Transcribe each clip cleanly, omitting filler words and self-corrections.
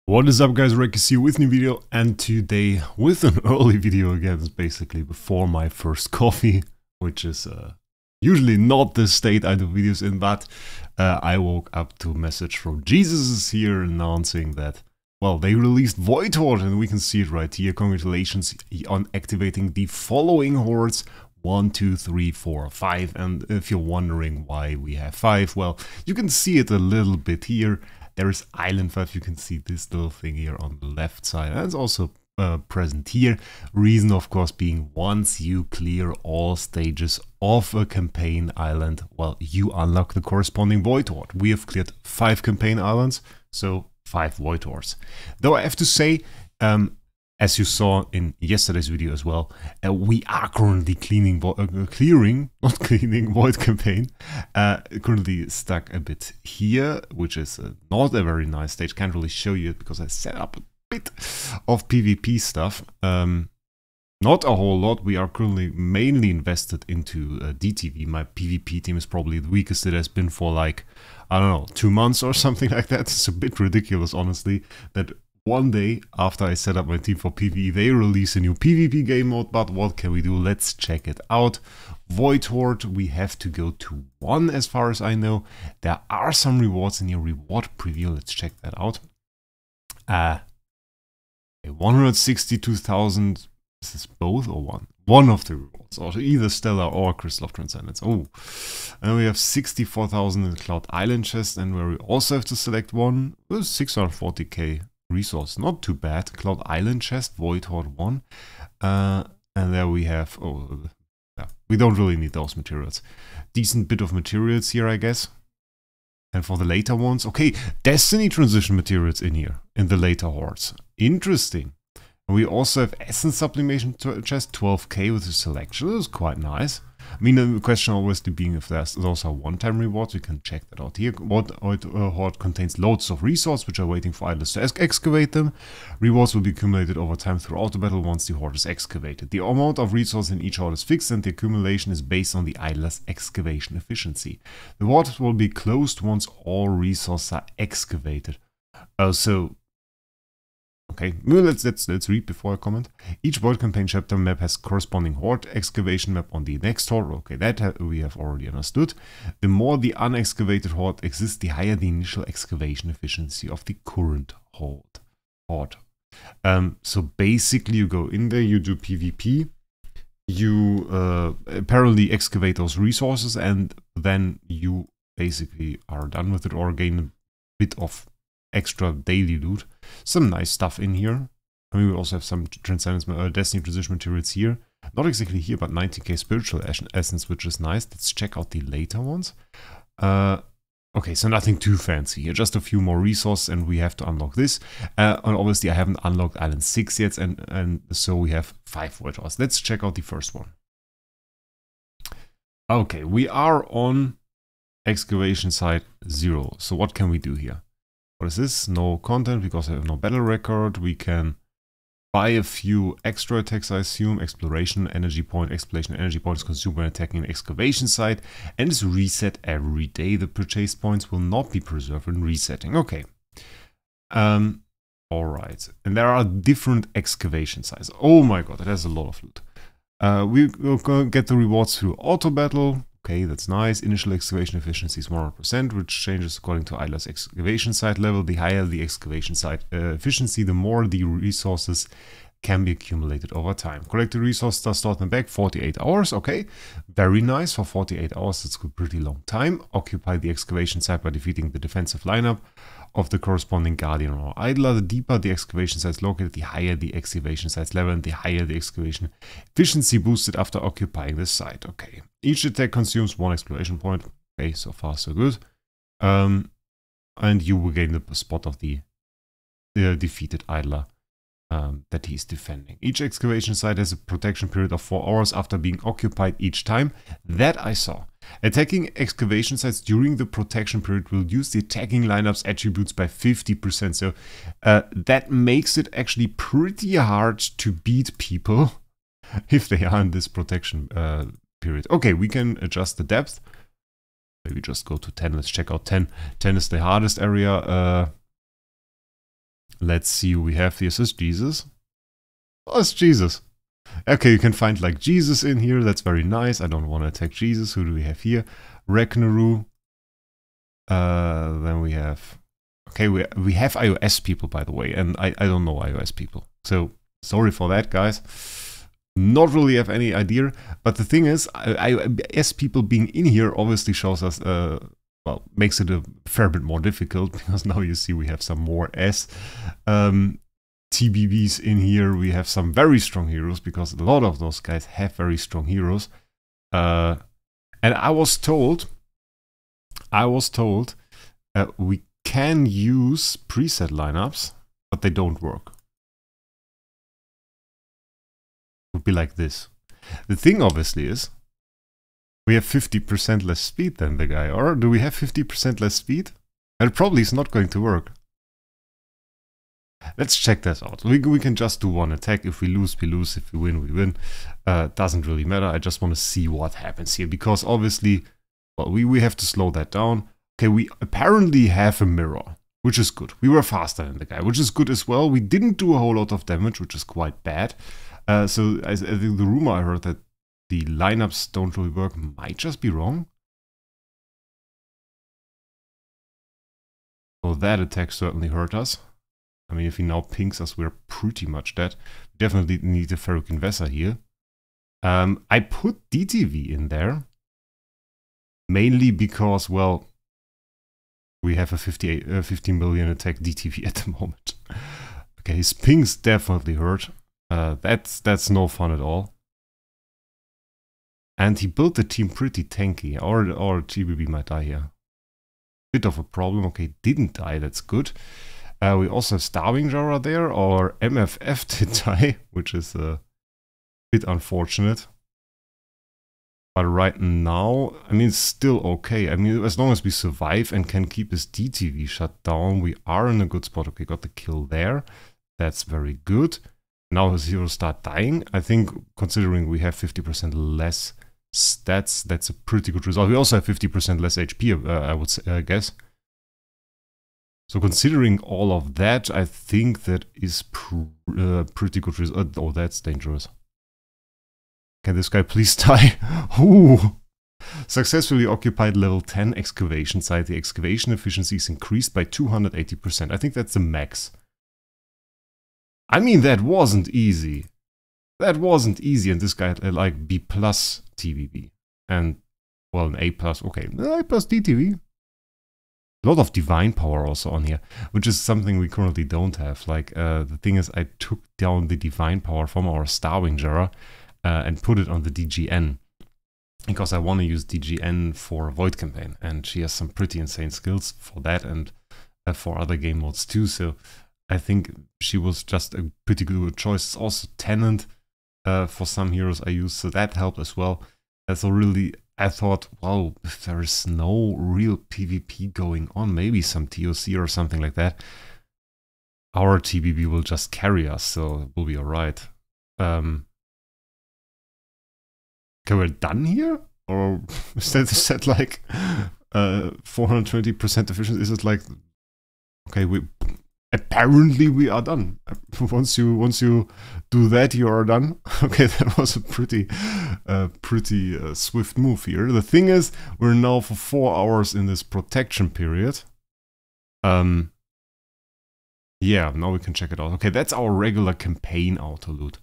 What is up, guys? Wraec is here with a new video, and today with an early video again. It's basically before my first coffee, which is usually not the state I do videos in, but I woke up to a message from Jesus is here announcing that, well, they released Hoard, and we can see it right here. Congratulations on activating the following hordes: 1, 2, 3, 4, 5. And if you're wondering why we have 5, well, you can see it a little bit here. There is Island 5, you can see this little thing here on the left side, and it's also present here. Reason, of course, being once you clear all stages of a campaign island, well, you unlock the corresponding Hoard. We have cleared 5 campaign islands, so 5 Hoards. Though I have to say, as you saw in yesterday's video as well, we are currently clearing Void campaign. Currently stuck a bit here, which is not a very nice stage. Can't really show you it because I set up a bit of PvP stuff. Not a whole lot. We are currently mainly invested into DTV. My PvP team is probably the weakest it has been for, like, I don't know, 2 months or something like that. It's a bit ridiculous, honestly, that one day after I set up my team for PvE, they release a new PvP game mode. But what can we do? Let's check it out. Hoard, we have to go to 1 as far as I know. There are some rewards in your reward preview. Let's check that out. 162,000. Is this both or one? One of the rewards, or either Stellar or Crystal of Transcendence. Oh, and we have 64,000 in the Cloud Island chest, and where we also have to select one with 640k resource. Not too bad. Cloud Island chest, Hoard 1. And there we have, oh, yeah, we don't really need those materials. Decent bit of materials here, I guess. And for the later ones, okay, Destiny transition materials in here, in the later hordes. Interesting. And we also have Essence Sublimation chest, 12k with a selection. This is quite nice. I mean, the question obviously being if those are one-time rewards. We can check that out here. Hoard contains loads of resources which are waiting for idlers to excavate them. Rewards will be accumulated over time throughout the battle once the Hoard is excavated. The amount of resources in each Hoard is fixed, and the accumulation is based on the idler's excavation efficiency. The Hoard will be closed once all resources are excavated. Okay, let's read before I comment. Each Void campaign chapter map has corresponding Hoard excavation map on the next Hoard. Okay, that we have already understood. The more the unexcavated Hoard exists, the higher the initial excavation efficiency of the current Hoard. So basically you go in there, you do PvP, you apparently excavate those resources, and then you basically are done with it or gain a bit of extra daily loot. Some nice stuff in here. I mean, we also have some Transcendence Destiny transition materials here. Not exactly here, but 90k spiritual essence, which is nice. Let's check out the later ones. Okay, so nothing too fancy here. Just a few more resources, and we have to unlock this. And obviously, I haven't unlocked Island 6 yet, and so we have 5 Void. Let's check out the first one. Okay, we are on excavation site 0. So what can we do here? What is this? No content because I have no battle record. We can buy a few extra attacks, I assume. Exploration, energy point. Exploration energy point is consumed when attacking an excavation site and is reset every day. The purchased points will not be preserved when resetting. Okay. Alright. And there are different excavation sites. Oh my god, that has a lot of loot. We will get the rewards through auto battle. Okay, that's nice. Initial excavation efficiency is 100%, which changes according to idler's excavation site level. The higher the excavation site efficiency, the more the resources can be accumulated over time. Collected resources does start and back 48 hours. Okay, very nice. For 48 hours, it's a pretty long time. Occupy the excavation site by defeating the defensive lineup of the corresponding guardian or idler. The deeper the excavation site is located, the higher the excavation site's level and the higher the excavation efficiency boosted after occupying the site. Okay. Each attack consumes 1 exploration point. Okay, so far so good. And you will gain the spot of the defeated idler that he's defending. Each excavation site has a protection period of 4 hours after being occupied each time. That I saw. Attacking excavation sites during the protection period will reduce the attacking lineup's attributes by 50%. So that makes it actually pretty hard to beat people if they are in this protection period. Okay, we can adjust the depth. Maybe just go to 10. Let's check out 10. 10 is the hardest area. Let's see who we have here. Is this Jesus? Oh, it's Jesus. Okay, you can find like Jesus in here. That's very nice. I don't want to attack Jesus. Who do we have here? Wraec. Then we have... Okay, we have iOS people, by the way. And I don't know iOS people. So, sorry for that, guys. Not really have any idea. But the thing is, iOS people being in here obviously shows us... well, makes it a fair bit more difficult. Because now you see we have some more S. TBBs in here. We have some very strong heroes because a lot of those guys have very strong heroes. And I was told we can use preset lineups, but they don't work. It would be like this. The thing obviously is we have 50% less speed than the guy. Or do we have 50% less speed? It probably is not going to work. Let's check that out. We can just do one attack. If we lose, we lose. If we win, we win. Doesn't really matter. I just want to see what happens here. Because obviously, well, we have to slow that down. Okay, we apparently have a mirror, which is good. We were faster than the guy, which is good as well. We didn't do a whole lot of damage, which is quite bad. So I think the rumor I heard that the lineups don't really work might just be wrong. So that attack certainly hurt us. I mean, if he now pings us, we're pretty much dead. We definitely need a Ferric Investor here. I put DTV in there. Mainly because, well, we have a 50 million attack DTV at the moment. Okay, his pings definitely hurt. That's no fun at all. And he built the team pretty tanky. Or TBB might die here. Bit of a problem. Okay, didn't die, that's good. We also have Starving Jara there, or MFF did die, which is a bit unfortunate. But right now, I mean, it's still okay. I mean, as long as we survive and can keep his DTV shut down, we are in a good spot. Okay, got the kill there. That's very good. Now his heroes start dying. I think, considering we have 50% less stats, that's a pretty good result. We also have 50% less HP, I would say, I guess. So considering all of that, I think that is pretty good result. Oh, that's dangerous. Can this guy please die? Ooh! Successfully occupied level 10 excavation site. The excavation efficiency is increased by 280%. I think that's the max. I mean, that wasn't easy. That wasn't easy, and this guy had like B+ TBB. And, well, an A+. Okay, A+ DTV. A lot of divine power also on here, which is something we currently don't have. Like, the thing is, I took down the divine power from our Starving Jara and put it on the DGN. Because I want to use DGN for Void Campaign. And she has some pretty insane skills for that and for other game modes too. So I think she was just a pretty good choice. It's also Tenant for some heroes I use, so that helped as well. So really, I thought, wow, if there is no real PvP going on, maybe some TOC or something like that, our TBB will just carry us, so it will be alright. Okay, we're done here? Or is that like 420% efficiency? Is it like, okay, apparently we are done. Once you do that, you are done. Okay, that was a pretty swift move here. The thing is, we're now for 4 hours in this protection period. Yeah, now we can check it out. Okay, that's our regular campaign auto loot.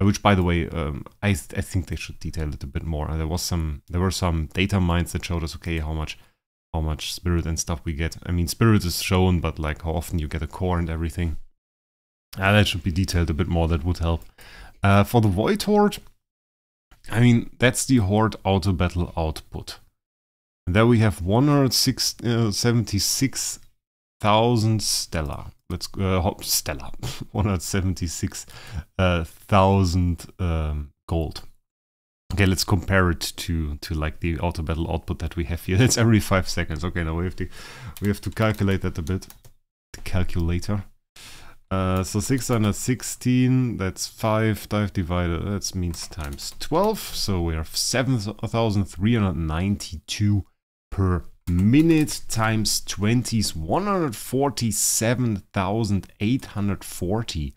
Which, by the way, I think they should detail it a bit more. There were some data mines that showed us, okay, how much spirit and stuff we get. I mean, spirit is shown, but like how often you get a core and everything. That should be detailed a bit more. That would help. For the Void Hoard, I mean, that's the Hoard auto battle output. And there we have 176,000 Stellar. Let's Stellar. 176,000 gold. Okay, let's compare it to like the auto battle output that we have here. That's every 5 seconds. Okay, now we have to calculate that a bit. The calculator. So 616. That's 5 divided. That means times 12. So we have 7,392 per minute times 20 is 147,840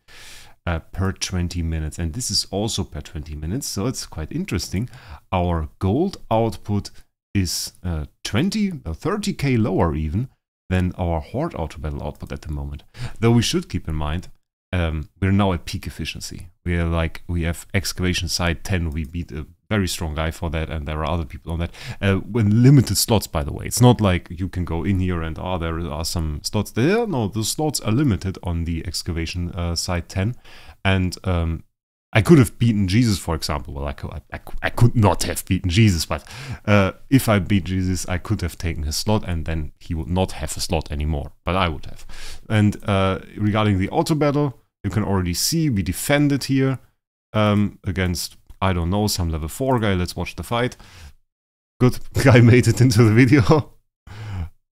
per 20 minutes. And this is also per 20 minutes, so it's quite interesting. Our gold output is 30k lower even than our Hoard auto battle output at the moment. Though we should keep in mind, we're now at peak efficiency. We have excavation site 10, we beat a very strong guy for that, and there are other people on that. When limited slots, by the way. It's not like you can go in here and there are some slots there. No, the slots are limited on the excavation site 10. And I could have beaten Jesus, for example. Well, I could not have beaten Jesus, but if I beat Jesus, I could have taken his slot, and then he would not have a slot anymore, but I would have. And regarding the auto battle, you can already see we defended here against, I don't know, some level 4 guy. Let's watch the fight. Good, guy made it into the video.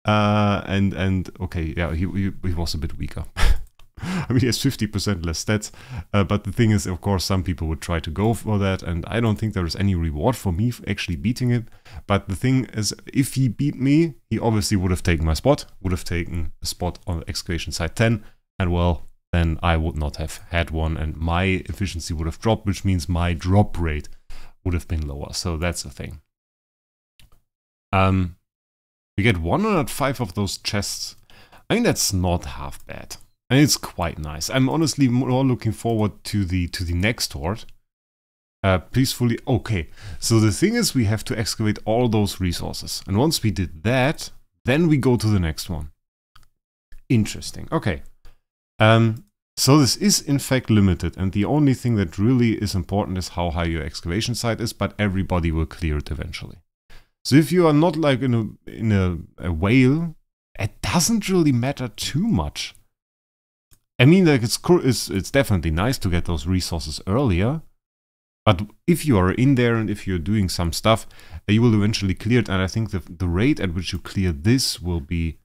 And okay, yeah, he was a bit weaker. I mean, he has 50% less stats, but the thing is, of course, some people would try to go for that, and I don't think there is any reward for me for actually beating it. But the thing is, if he beat me, he obviously would have taken my spot, would have taken a spot on excavation site 10, and well, then I would not have had one, and my efficiency would have dropped, which means my drop rate would have been lower. So that's the thing. We get 105 of those chests. I mean, that's not half bad. And it's quite nice. I'm honestly more looking forward to the next Hoard. Peacefully. Okay, so the thing is, we have to excavate all those resources. And once we did that, then we go to the next one. Interesting. Okay. So this is in fact limited, and the only thing that really is important is how high your excavation site is, but everybody will clear it eventually. So if you are not like in a whale, it doesn't really matter too much. I mean, like, it's definitely nice to get those resources earlier, but if you are in there and if you're doing some stuff, you will eventually clear it. And I think the rate at which you clear this will be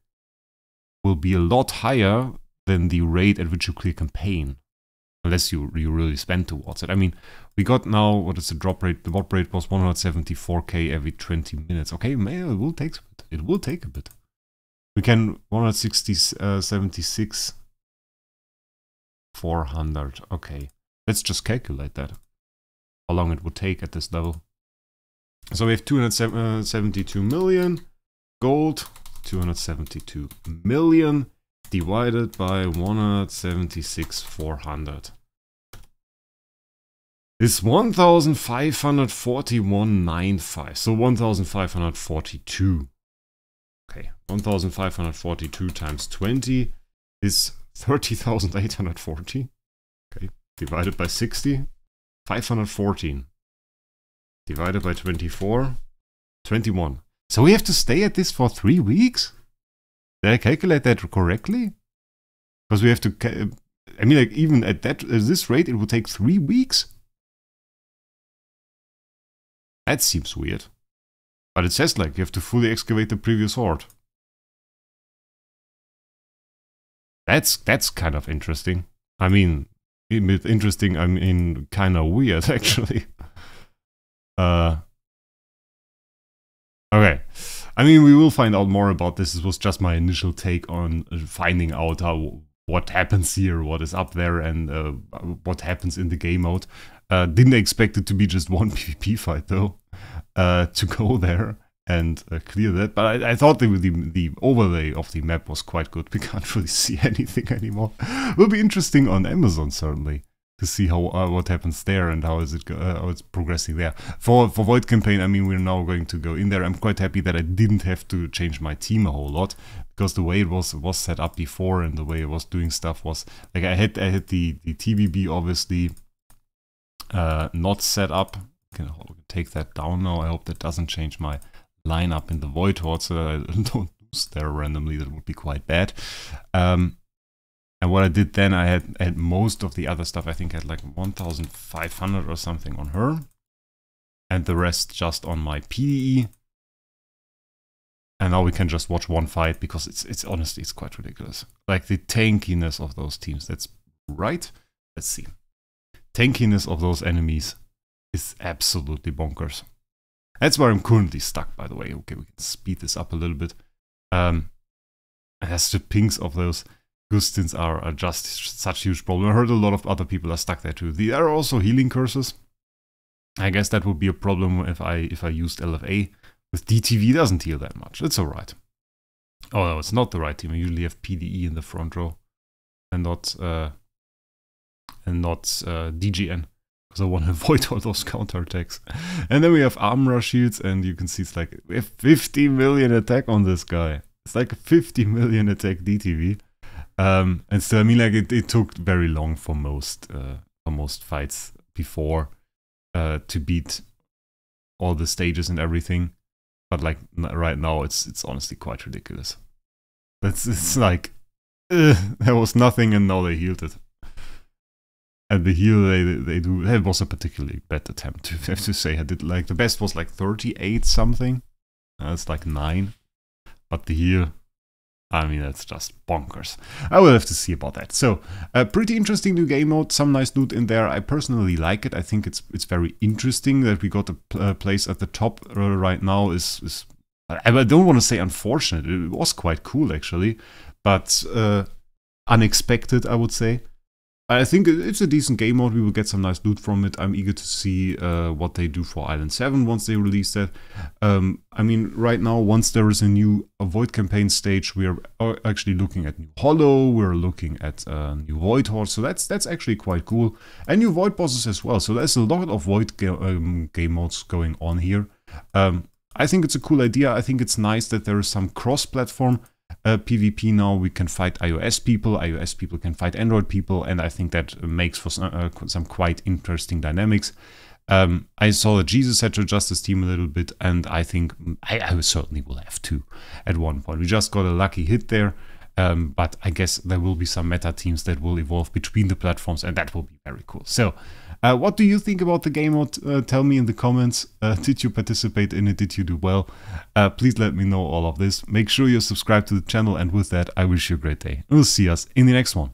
a lot higher than the rate at which you clear campaign, unless you really spend towards it. I mean, we got now, what is the drop rate? The drop rate was 174k every 20 minutes. Okay, man, it will take a bit. It will take a bit. We can 176. 400. Okay, let's just calculate that. How long it would take at this level. So we have 272 million gold, 272 million divided by 176,400. It's 1,541.95. So 1,542. Okay, 1,542 times 20 is 30,840. Okay, divided by 60, 514. Divided by 24, 21. So we have to stay at this for 3 weeks? Did I calculate that correctly? Because we have to, I mean, like, even at this rate, it would take 3 weeks? That seems weird. But it says, like, you have to fully excavate the previous Hoard. That's kind of interesting. I mean, interesting, I mean, kind of weird, actually. Okay. I mean, we will find out more about this. This was just my initial take on finding out what happens here, what is up there, and what happens in the game mode. Didn't expect it to be just one PvP fight, though, to go there and clear that. But I thought the overlay of the map was quite good. We can't really see anything anymore. Will be interesting on Amazon, certainly, to see how what happens there and how it's progressing there. For Void Campaign, I mean, we're now going to go in there. I'm quite happy that I didn't have to change my team a whole lot, because the way it was set up before and the way it was doing stuff was like I had the TVB obviously not set up. Can take that down now. I hope that doesn't change my lineup in the Void Horde, so that I don't lose there randomly. That would be quite bad. And what I did then, I had most of the other stuff. I think I had like 1,500 or something on her, and the rest just on my PDE. And now we can just watch one fight, because it's honestly, it's quite ridiculous. Like the tankiness of those teams. That's right. Let's see. Tankiness of those enemies is absolutely bonkers. That's where I'm currently stuck, by the way. Okay, we can speed this up a little bit. As the pings of those Gustins are just such a huge problem. I heard a lot of other people are stuck there too. There are also healing curses. I guess that would be a problem if I used LFA. With DTV doesn't heal that much. It's alright. Oh no, it's not the right team. I usually have PDE in the front row and not DGN. Because I want to avoid all those counterattacks. And then we have armor shields, and you can see it's like we have 50 million attack on this guy. It's like a 50 million attack DTV. And still, I mean, like it took very long for most fights before to beat all the stages and everything. But like right now, it's honestly quite ridiculous. It's like there was nothing, and now they healed it. And the heal they do, that was a particularly bad attempt, I have to say. I did like, the best was like 38 something. It's like 9. But the heal, I mean, that's just bonkers. I will have to see about that. So, pretty interesting new game mode, some nice loot in there. I personally like it. I think it's very interesting that we got a place at the top right now is I don't want to say unfortunate. It was quite cool actually, but unexpected, I would say. I think it's a decent game mode. We will get some nice loot from it. I'm eager to see what they do for Island 7 once they release that. I mean, right now, once there is a new Void campaign stage, we are actually looking at new Hollow. We're looking at new Void Hoard. So that's actually quite cool. And new Void bosses as well. So there's a lot of Void game modes going on here. I think it's a cool idea. I think it's nice that there is some cross-platform PvP now. We can fight iOS people can fight Android people, and I think that makes for some quite interesting dynamics. I saw that Jesus had to adjust his team a little bit, and I think I certainly will have to at one point. We just got a lucky hit there, but I guess there will be some meta teams that will evolve between the platforms, and that will be very cool. So, what do you think about the game mode? Tell me in the comments. Did you participate in it? Did you do well? Please let me know all of this. Make sure you're subscribed to the channel, and with that, I wish you a great day. We'll see us in the next one.